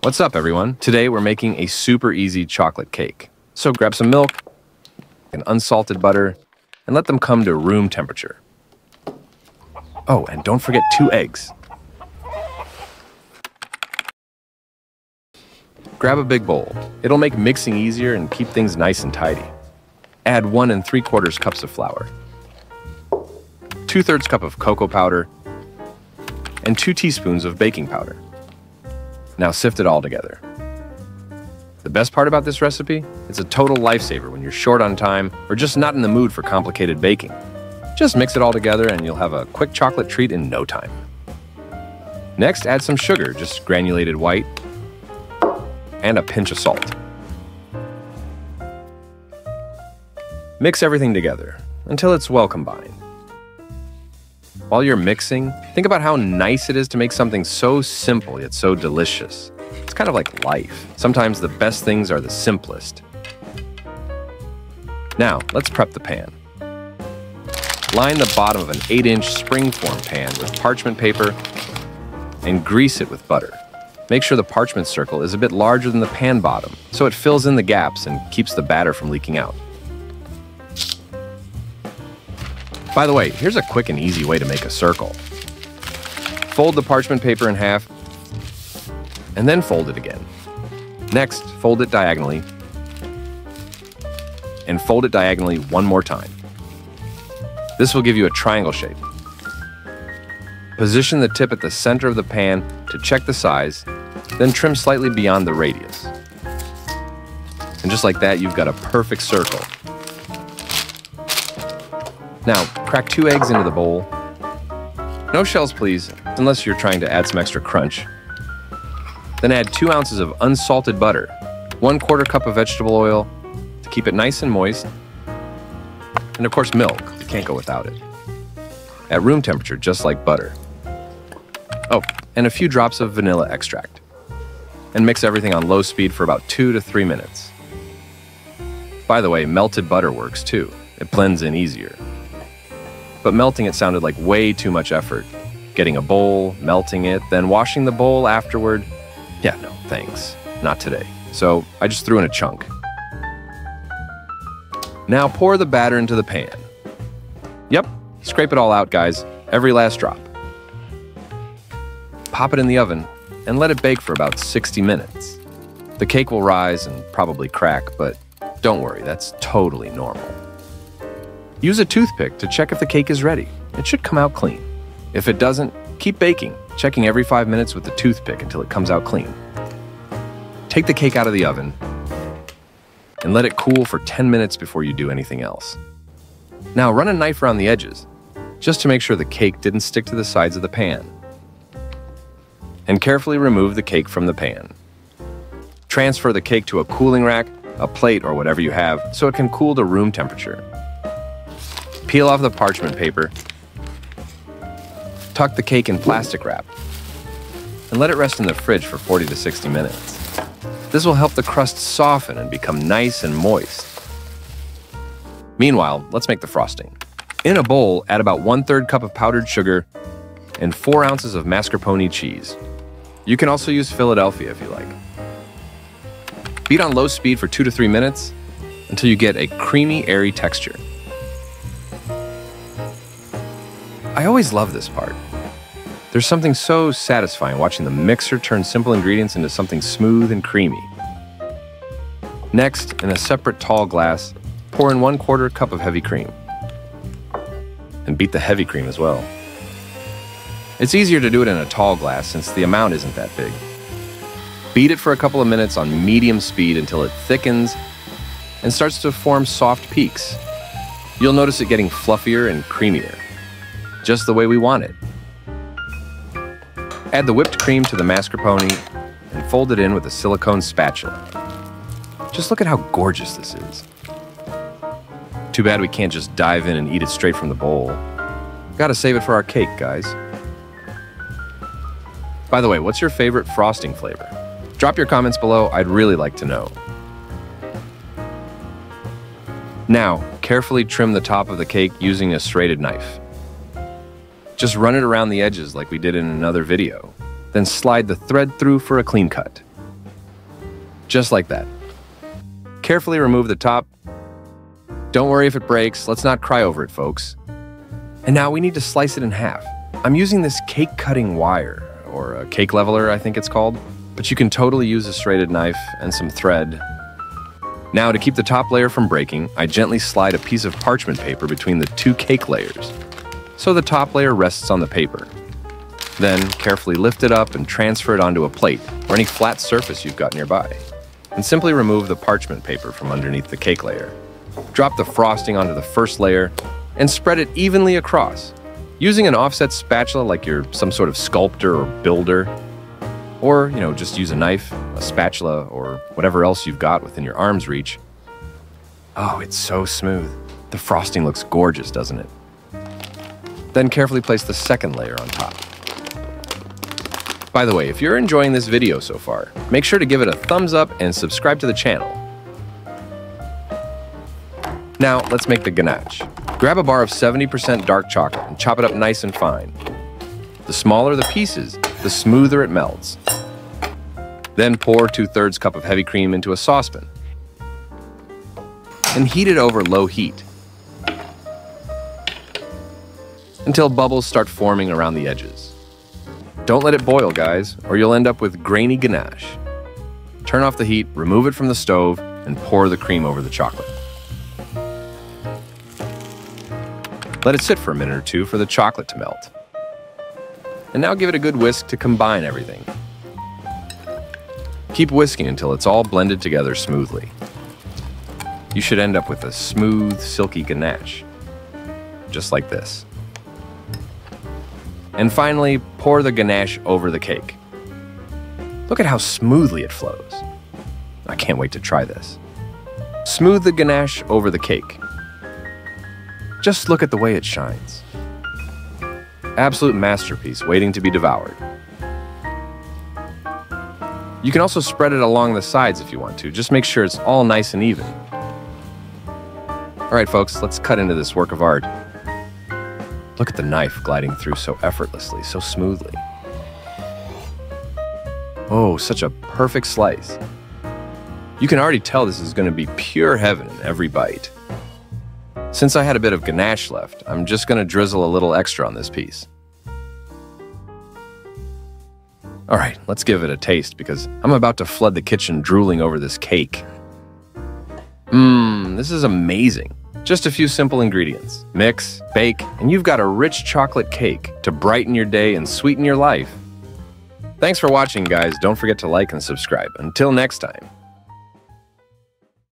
What's up, everyone? Today we're making a super easy chocolate cake. So grab some milk and unsalted butter and let them come to room temperature. Oh, and don't forget 2 eggs. Grab a big bowl. It'll make mixing easier and keep things nice and tidy. Add 1 3/4 cups of flour, 2/3 cup of cocoa powder, and 2 teaspoons of baking powder. Now sift it all together. The best part about this recipe, it's a total lifesaver when you're short on time or just not in the mood for complicated baking. Just mix it all together and you'll have a quick chocolate treat in no time. Next, add some sugar, just granulated white, and a pinch of salt. Mix everything together until it's well combined. While you're mixing, think about how nice it is to make something so simple yet so delicious. It's kind of like life. Sometimes the best things are the simplest. Now, let's prep the pan. Line the bottom of an 8-inch springform pan with parchment paper and grease it with butter. Make sure the parchment circle is a bit larger than the pan bottom, so it fills in the gaps and keeps the batter from leaking out. By the way, here's a quick and easy way to make a circle. Fold the parchment paper in half, and then fold it again. Next, fold it diagonally, and fold it diagonally one more time. This will give you a triangle shape. Position the tip at the center of the pan to check the size, then trim slightly beyond the radius. And just like that, you've got a perfect circle. Now, crack 2 eggs into the bowl. No shells, please, unless you're trying to add some extra crunch. Then add 2 ounces of unsalted butter, 1/4 cup of vegetable oil to keep it nice and moist, and of course milk. You can't go without it. At room temperature, just like butter. Oh, and a few drops of vanilla extract. And mix everything on low speed for about 2 to 3 minutes. By the way, melted butter works too. It blends in easier. But melting it sounded like way too much effort. Getting a bowl, melting it, then washing the bowl afterward. Yeah, no, thanks. Not today. So I just threw in a chunk. Now pour the batter into the pan. Yep, scrape it all out, guys. Every last drop. Pop it in the oven and let it bake for about 60 minutes. The cake will rise and probably crack, but don't worry, that's totally normal. Use a toothpick to check if the cake is ready. It should come out clean. If it doesn't, keep baking, checking every 5 minutes with the toothpick until it comes out clean. Take the cake out of the oven and let it cool for 10 minutes before you do anything else. Now run a knife around the edges, just to make sure the cake didn't stick to the sides of the pan. And carefully remove the cake from the pan. Transfer the cake to a cooling rack, a plate, or whatever you have, so it can cool to room temperature. Peel off the parchment paper, tuck the cake in plastic wrap, and let it rest in the fridge for 40 to 60 minutes. This will help the crust soften and become nice and moist. Meanwhile, let's make the frosting. In a bowl, add about 1/3 cup of powdered sugar and 4 ounces of mascarpone cheese. You can also use Philadelphia if you like. Beat on low speed for 2 to 3 minutes until you get a creamy, airy texture. I always love this part. There's something so satisfying watching the mixer turn simple ingredients into something smooth and creamy. Next, in a separate tall glass, pour in 1/4 cup of heavy cream. And beat the heavy cream as well. It's easier to do it in a tall glass since the amount isn't that big. Beat it for a couple of minutes on medium speed until it thickens and starts to form soft peaks. You'll notice it getting fluffier and creamier, just the way we want it. Add the whipped cream to the mascarpone and fold it in with a silicone spatula. Just look at how gorgeous this is. Too bad we can't just dive in and eat it straight from the bowl. Gotta save it for our cake, guys. By the way, what's your favorite frosting flavor? Drop your comments below, I'd really like to know. Now, carefully trim the top of the cake using a serrated knife. Just run it around the edges like we did in another video. Then slide the thread through for a clean cut. Just like that. Carefully remove the top. Don't worry if it breaks, let's not cry over it, folks. And now we need to slice it in half. I'm using this cake cutting wire, or a cake leveler I think it's called, but you can totally use a serrated knife and some thread. Now to keep the top layer from breaking, I gently slide a piece of parchment paper between the two cake layers, so the top layer rests on the paper. Then carefully lift it up and transfer it onto a plate or any flat surface you've got nearby. And simply remove the parchment paper from underneath the cake layer. Drop the frosting onto the first layer and spread it evenly across, using an offset spatula like you're some sort of sculptor or builder. Or, just use a knife, a spatula, or whatever else you've got within your arm's reach. Oh, it's so smooth. The frosting looks gorgeous, doesn't it? Then carefully place the second layer on top. By the way, if you're enjoying this video so far, make sure to give it a thumbs up and subscribe to the channel. Now, let's make the ganache. Grab a bar of 70% dark chocolate and chop it up nice and fine. The smaller the pieces, the smoother it melts. Then pour 2/3 cup of heavy cream into a saucepan and heat it over low heat until bubbles start forming around the edges. Don't let it boil, guys, or you'll end up with grainy ganache. Turn off the heat, remove it from the stove, and pour the cream over the chocolate. Let it sit for a minute or two for the chocolate to melt. And now give it a good whisk to combine everything. Keep whisking until it's all blended together smoothly. You should end up with a smooth, silky ganache, just like this. And finally, pour the ganache over the cake. Look at how smoothly it flows. I can't wait to try this. Smooth the ganache over the cake. Just look at the way it shines. Absolute masterpiece waiting to be devoured. You can also spread it along the sides if you want to. Just make sure it's all nice and even. All right, folks, let's cut into this work of art. Look at the knife gliding through so effortlessly, so smoothly. Oh, such a perfect slice. You can already tell this is going to be pure heaven in every bite. Since I had a bit of ganache left, I'm just going to drizzle a little extra on this piece. All right, let's give it a taste because I'm about to flood the kitchen drooling over this cake. This is amazing. Just a few simple ingredients. Mix, bake, and you've got a rich chocolate cake to brighten your day and sweeten your life. Thanks for watching, guys. Don't forget to like and subscribe. Until next time.